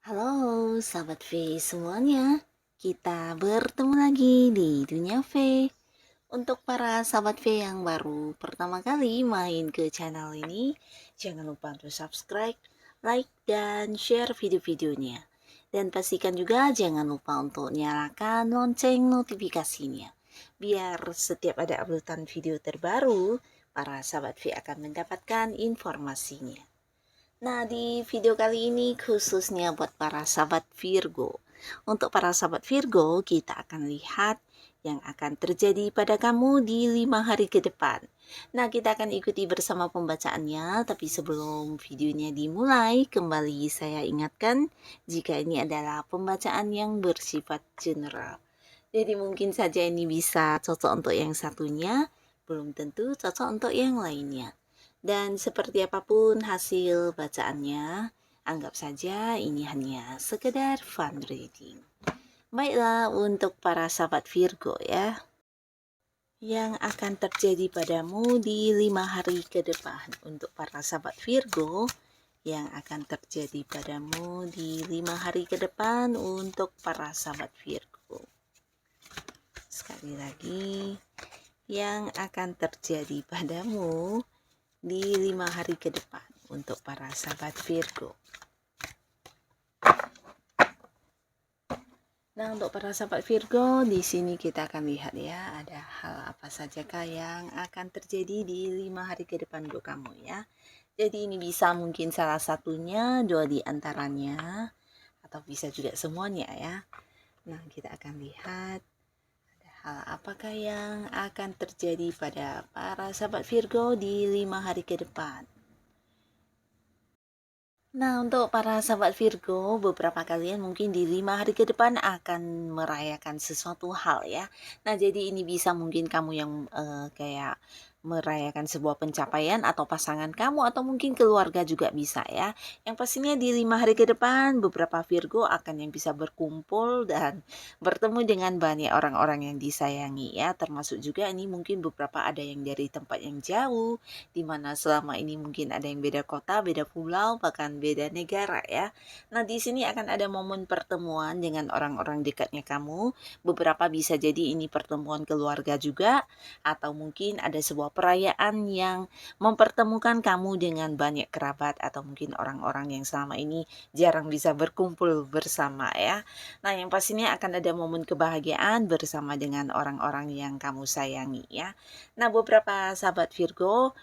Halo sahabat V semuanya, kita bertemu lagi di Dunia V. Untuk para sahabat V yang baru pertama kali main ke channel ini, jangan lupa untuk subscribe, like, dan share video-videonya. Dan pastikan juga jangan lupa untuk nyalakan lonceng notifikasinya, biar setiap ada uploadan video terbaru, para sahabat V akan mendapatkan informasinya. Nah, di video kali ini khususnya buat para sahabat Virgo. Untuk para sahabat Virgo, kita akan lihat yang akan terjadi pada kamu di 5 hari ke depan. Nah, kita akan ikuti bersama pembacaannya, tapi sebelum videonya dimulai, kembali saya ingatkan jika ini adalah pembacaan yang bersifat general. Jadi mungkin saja ini bisa cocok untuk yang satunya, belum tentu cocok untuk yang lainnya. Dan seperti apapun hasil bacaannya, anggap saja ini hanya sekedar fun reading. Baiklah, untuk para sahabat Virgo ya, yang akan terjadi padamu di 5 hari ke depan. Untuk para sahabat Virgo, yang akan terjadi padamu di 5 hari ke depan untuk para sahabat Virgo. Sekali lagi, yang akan terjadi padamu di 5 hari ke depan untuk para sahabat Virgo. Nah, untuk para sahabat Virgo, di sini kita akan lihat ya, ada hal apa sajakah yang akan terjadi di 5 hari ke depan untuk kamu ya. Jadi ini bisa mungkin salah satunya, 2 di antaranya, atau bisa juga semuanya ya. Nah, kita akan lihat ada hal apakah yang akan terjadi pada para sahabat Virgo di 5 hari ke depan. Nah, untuk para sahabat Virgo, beberapa kalian mungkin di 5 hari ke depan akan merayakan sesuatu hal ya. Nah, jadi ini bisa mungkin kamu yang kayak merayakan sebuah pencapaian atau pasangan kamu atau mungkin keluarga juga bisa ya. Yang pastinya di 5 hari ke depan beberapa Virgo akan yang bisa berkumpul dan bertemu dengan banyak orang-orang yang disayangi ya. Termasuk juga ini mungkin beberapa ada yang dari tempat yang jauh, di mana selama ini mungkin ada yang beda kota, beda pulau, bahkan beda negara ya. Nah, di sini akan ada momen pertemuan dengan orang-orang dekatnya kamu. Beberapa bisa jadi ini pertemuan keluarga juga, atau mungkin ada sebuah perayaan yang mempertemukan kamu dengan banyak kerabat atau mungkin orang-orang yang selama ini jarang bisa berkumpul bersama ya. Nah, yang pastinya akan ada momen kebahagiaan bersama dengan orang-orang yang kamu sayangi ya. Nah, beberapa sahabat Virgo,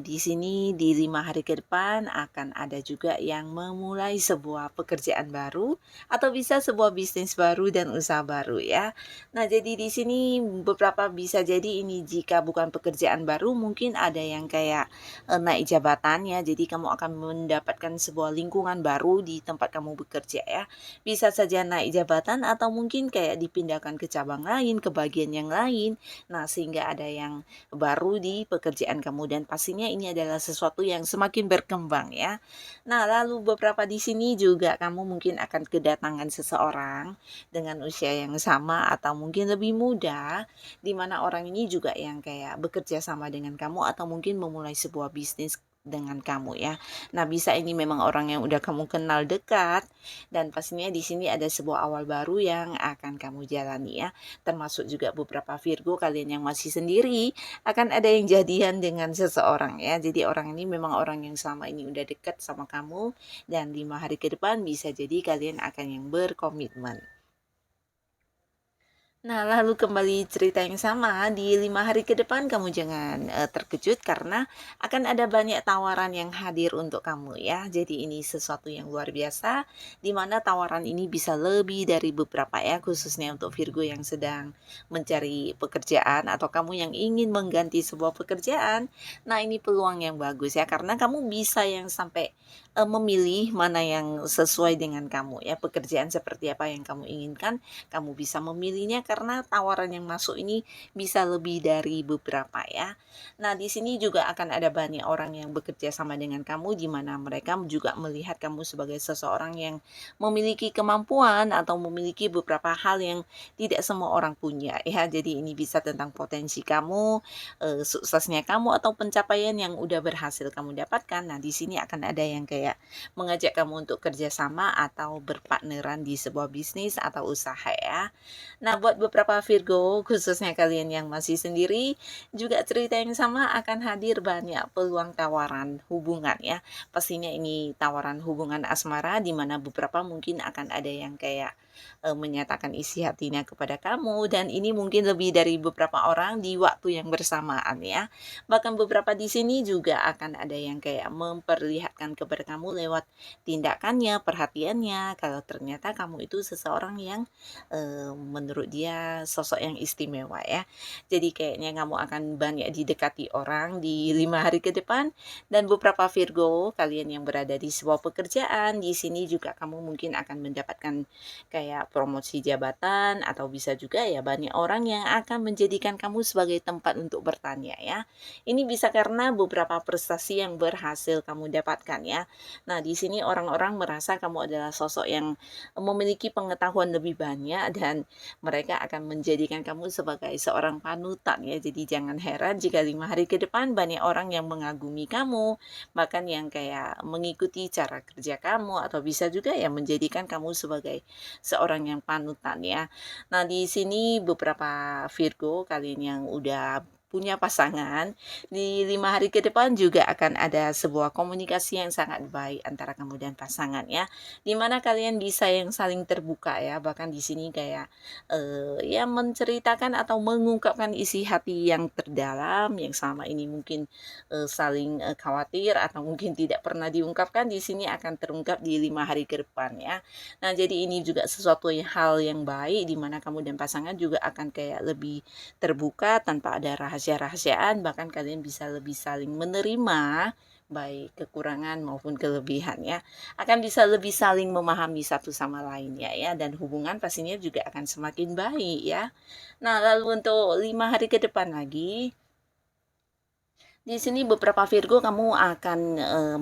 di sini di 5 hari ke depan akan ada juga yang memulai sebuah pekerjaan baru atau bisa sebuah bisnis baru dan usaha baru ya. Nah, jadi di sini beberapa bisa jadi ini jika bukan pekerjaan baru mungkin ada yang kayak naik jabatan ya. Jadi kamu akan mendapatkan sebuah lingkungan baru di tempat kamu bekerja ya. Bisa saja naik jabatan atau mungkin kayak dipindahkan ke cabang lain, ke bagian yang lain. Nah, sehingga ada yang baru di pekerjaan kamu dan pastinya ini adalah sesuatu yang semakin berkembang ya. Nah, lalu beberapa di sini juga kamu mungkin akan kedatangan seseorang dengan usia yang sama atau mungkin lebih muda, di mana orang ini juga yang kayak bekerja sama dengan kamu atau mungkin memulai sebuah bisnis dengan kamu ya. Nah, bisa ini memang orang yang udah kamu kenal dekat dan pastinya di sini ada sebuah awal baru yang akan kamu jalani ya. Termasuk juga beberapa Virgo kalian yang masih sendiri akan ada yang jadian dengan seseorang ya. Jadi orang ini memang orang yang selama ini udah dekat sama kamu dan 5 hari ke depan bisa jadi kalian akan yang berkomitmen. Nah, lalu kembali cerita yang sama, di 5 hari ke depan kamu jangan, terkejut karena akan ada banyak tawaran yang hadir untuk kamu ya. Jadi ini sesuatu yang luar biasa, di mana tawaran ini bisa lebih dari beberapa ya, khususnya untuk Virgo yang sedang mencari pekerjaan atau kamu yang ingin mengganti sebuah pekerjaan. Nah, ini peluang yang bagus ya, karena kamu bisa yang sampai, memilih mana yang sesuai dengan kamu ya, pekerjaan seperti apa yang kamu inginkan kamu bisa memilihnya karena tawaran yang masuk ini bisa lebih dari beberapa ya. Nah, di sini juga akan ada banyak orang yang bekerja sama dengan kamu di mana mereka juga melihat kamu sebagai seseorang yang memiliki kemampuan atau memiliki beberapa hal yang tidak semua orang punya ya. Jadi ini bisa tentang potensi kamu, suksesnya kamu atau pencapaian yang udah berhasil kamu dapatkan. Nah, di sini akan ada yang kayak mengajak kamu untuk kerjasama atau berpartneran di sebuah bisnis atau usaha ya. Nah, buat beberapa Virgo, khususnya kalian yang masih sendiri, juga cerita yang sama akan hadir banyak peluang tawaran hubungan ya. Pastinya ini tawaran hubungan asmara di mana beberapa mungkin akan ada yang kayak menyatakan isi hatinya kepada kamu dan ini mungkin lebih dari beberapa orang di waktu yang bersamaan ya. Bahkan beberapa di sini juga akan ada yang kayak memperlihatkan kepada kamu lewat tindakannya, perhatiannya kalau ternyata kamu itu seseorang yang menurut dia sosok yang istimewa ya. Jadi kayaknya kamu akan banyak didekati orang di 5 hari ke depan dan beberapa Virgo, kalian yang berada di sebuah pekerjaan, di sini juga kamu mungkin akan mendapatkan kayak promosi jabatan atau bisa juga ya banyak orang yang akan menjadikan kamu sebagai tempat untuk bertanya ya. Ini bisa karena beberapa prestasi yang berhasil kamu dapatkan ya. Nah, di sini orang-orang merasa kamu adalah sosok yang memiliki pengetahuan lebih banyak dan mereka akan menjadikan kamu sebagai seorang panutan ya. Jadi jangan heran jika 5 hari ke depan banyak orang yang mengagumi kamu, bahkan yang kayak mengikuti cara kerja kamu atau bisa juga ya menjadikan kamu sebagai seorang yang panutan ya. Nah, di sini beberapa Virgo kalian yang udah punya pasangan, di 5 hari ke depan juga akan ada sebuah komunikasi yang sangat baik antara kamu dan pasangan ya. Di mana kalian bisa yang saling terbuka ya, bahkan di sini kayak ya menceritakan atau mengungkapkan isi hati yang terdalam yang selama ini mungkin saling khawatir atau mungkin tidak pernah diungkapkan di sini akan terungkap di 5 hari ke depan ya. Nah, jadi ini juga sesuatu hal yang baik di mana kamu dan pasangan juga akan kayak lebih terbuka tanpa ada rahasia-rahasiaan, bahkan kalian bisa lebih saling menerima baik kekurangan maupun kelebihan ya, akan bisa lebih saling memahami satu sama lainnya ya, dan hubungan pastinya juga akan semakin baik ya. Nah, lalu untuk 5 hari ke depan lagi, di sini beberapa Virgo kamu akan,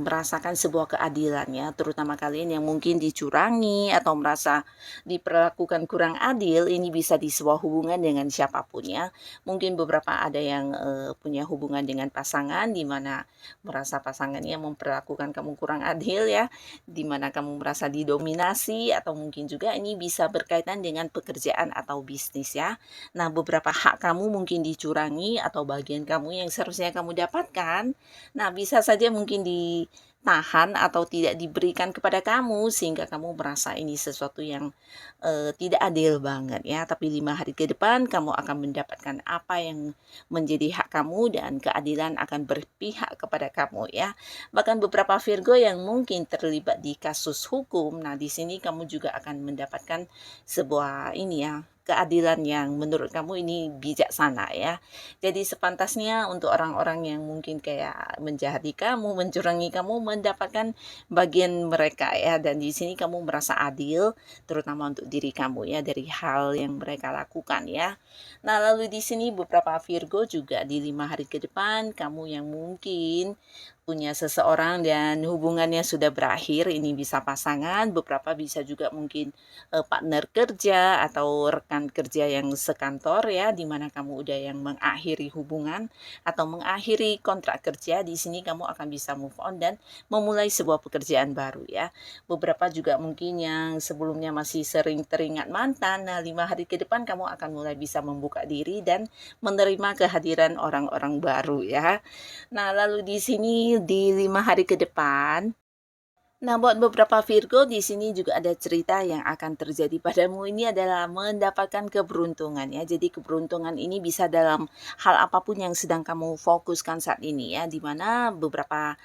merasakan sebuah keadilan ya, terutama kalian yang mungkin dicurangi atau merasa diperlakukan kurang adil, ini bisa di sebuah hubungan dengan siapapun ya. Mungkin beberapa ada yang, punya hubungan dengan pasangan, di mana merasa pasangannya memperlakukan kamu kurang adil ya, di mana kamu merasa didominasi atau mungkin juga ini bisa berkaitan dengan pekerjaan atau bisnis ya. Nah, beberapa hak kamu mungkin dicurangi atau bagian kamu yang seharusnya kamu dapatkan, nah bisa saja mungkin ditahan atau tidak diberikan kepada kamu sehingga kamu merasa ini sesuatu yang tidak adil banget ya. Tapi 5 hari ke depan kamu akan mendapatkan apa yang menjadi hak kamu dan keadilan akan berpihak kepada kamu ya. Bahkan beberapa Virgo yang mungkin terlibat di kasus hukum, nah di sini kamu juga akan mendapatkan sebuah ini ya, keadilan yang menurut kamu ini bijaksana ya. Jadi sepantasnya untuk orang-orang yang mungkin kayak menjahati kamu, mencurangi kamu mendapatkan bagian mereka ya, dan di sini kamu merasa adil terutama untuk diri kamu ya dari hal yang mereka lakukan ya. Nah, lalu di sini beberapa Virgo juga di 5 hari ke depan kamu yang mungkin punya seseorang dan hubungannya sudah berakhir, ini bisa pasangan, beberapa bisa juga mungkin partner kerja atau rekan kerja yang sekantor ya, di mana kamu udah yang mengakhiri hubungan atau mengakhiri kontrak kerja, di sini kamu akan bisa move on dan memulai sebuah pekerjaan baru ya. Beberapa juga mungkin yang sebelumnya masih sering teringat mantan, nah 5 hari ke depan kamu akan mulai bisa membuka diri dan menerima kehadiran orang-orang baru ya. Nah, lalu di sini di 5 hari ke depan Nah, buat beberapa Virgo di sini juga ada cerita yang akan terjadi padamu ini adalah mendapatkan keberuntungan ya. Jadi keberuntungan ini bisa dalam hal apapun yang sedang kamu fokuskan saat ini ya, di mana beberapa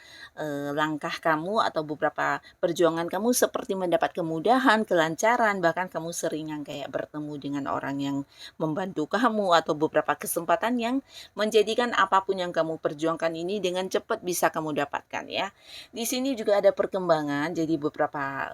langkah kamu atau beberapa perjuangan kamu seperti mendapat kemudahan, kelancaran, bahkan kamu sering yang kayak bertemu dengan orang yang membantu kamu atau beberapa kesempatan yang menjadikan apapun yang kamu perjuangkan ini dengan cepat bisa kamu dapatkan ya. Di sini juga ada perkembangan, jadi beberapa,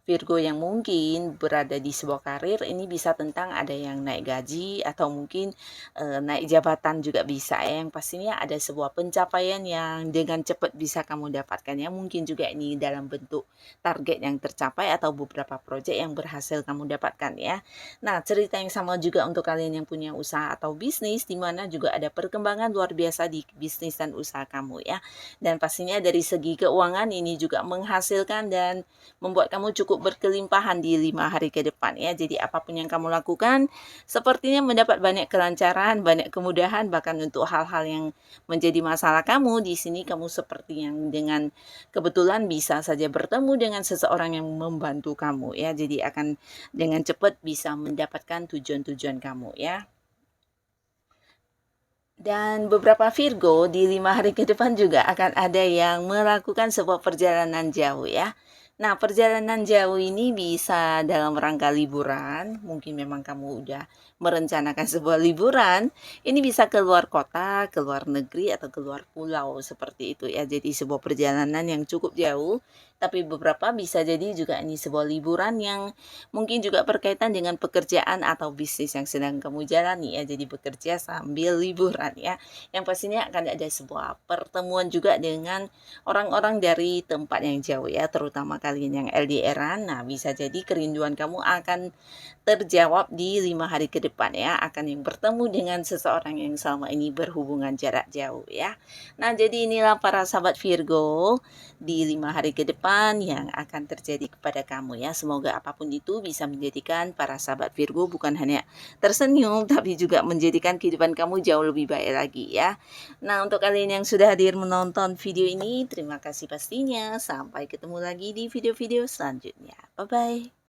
Virgo yang mungkin berada di sebuah karir ini bisa tentang ada yang naik gaji atau mungkin, naik jabatan juga bisa ya, yang pastinya ada sebuah pencapaian yang dengan cepat bisa kamu dapatkan ya. Mungkin juga ini dalam bentuk target yang tercapai atau beberapa proyek yang berhasil kamu dapatkan ya. Nah, cerita yang sama juga untuk kalian yang punya usaha atau bisnis, di mana juga ada perkembangan luar biasa di bisnis dan usaha kamu ya. Dan pastinya dari segi keuangan ini juga menghasilkan dan membuat kamu cukup berkelimpahan di 5 hari ke depan ya. Jadi apapun yang kamu lakukan sepertinya mendapat banyak kelancaran, banyak kemudahan bahkan untuk hal-hal yang menjadi masalah kamu di sini kamu seperti yang dengan kebetulan bisa saja bertemu dengan seseorang yang membantu kamu ya. Jadi akan dengan cepat bisa mendapatkan tujuan-tujuan kamu ya. Dan beberapa Virgo di 5 hari ke depan juga akan ada yang melakukan sebuah perjalanan jauh ya. Nah, perjalanan jauh ini bisa dalam rangka liburan, mungkin memang kamu udah merencanakan sebuah liburan, ini bisa ke luar kota, ke luar negeri, atau ke luar pulau seperti itu ya. Jadi sebuah perjalanan yang cukup jauh, tapi beberapa bisa jadi juga ini sebuah liburan yang mungkin juga berkaitan dengan pekerjaan atau bisnis yang sedang kamu jalani ya. Jadi bekerja sambil liburan ya. Yang pastinya akan ada sebuah pertemuan juga dengan orang-orang dari tempat yang jauh ya, terutama kalian yang LDRan. Nah, bisa jadi kerinduan kamu akan terjawab di 5 hari ke depan ya, akan yang bertemu dengan seseorang yang selama ini berhubungan jarak jauh ya. Nah, jadi inilah para sahabat Virgo di 5 hari ke depan yang akan terjadi kepada kamu ya. Semoga apapun itu bisa menjadikan para sahabat Virgo bukan hanya tersenyum tapi juga menjadikan kehidupan kamu jauh lebih baik lagi ya. Nah, untuk kalian yang sudah hadir menonton video ini, terima kasih pastinya. Sampai ketemu lagi di video-video selanjutnya. Bye-bye.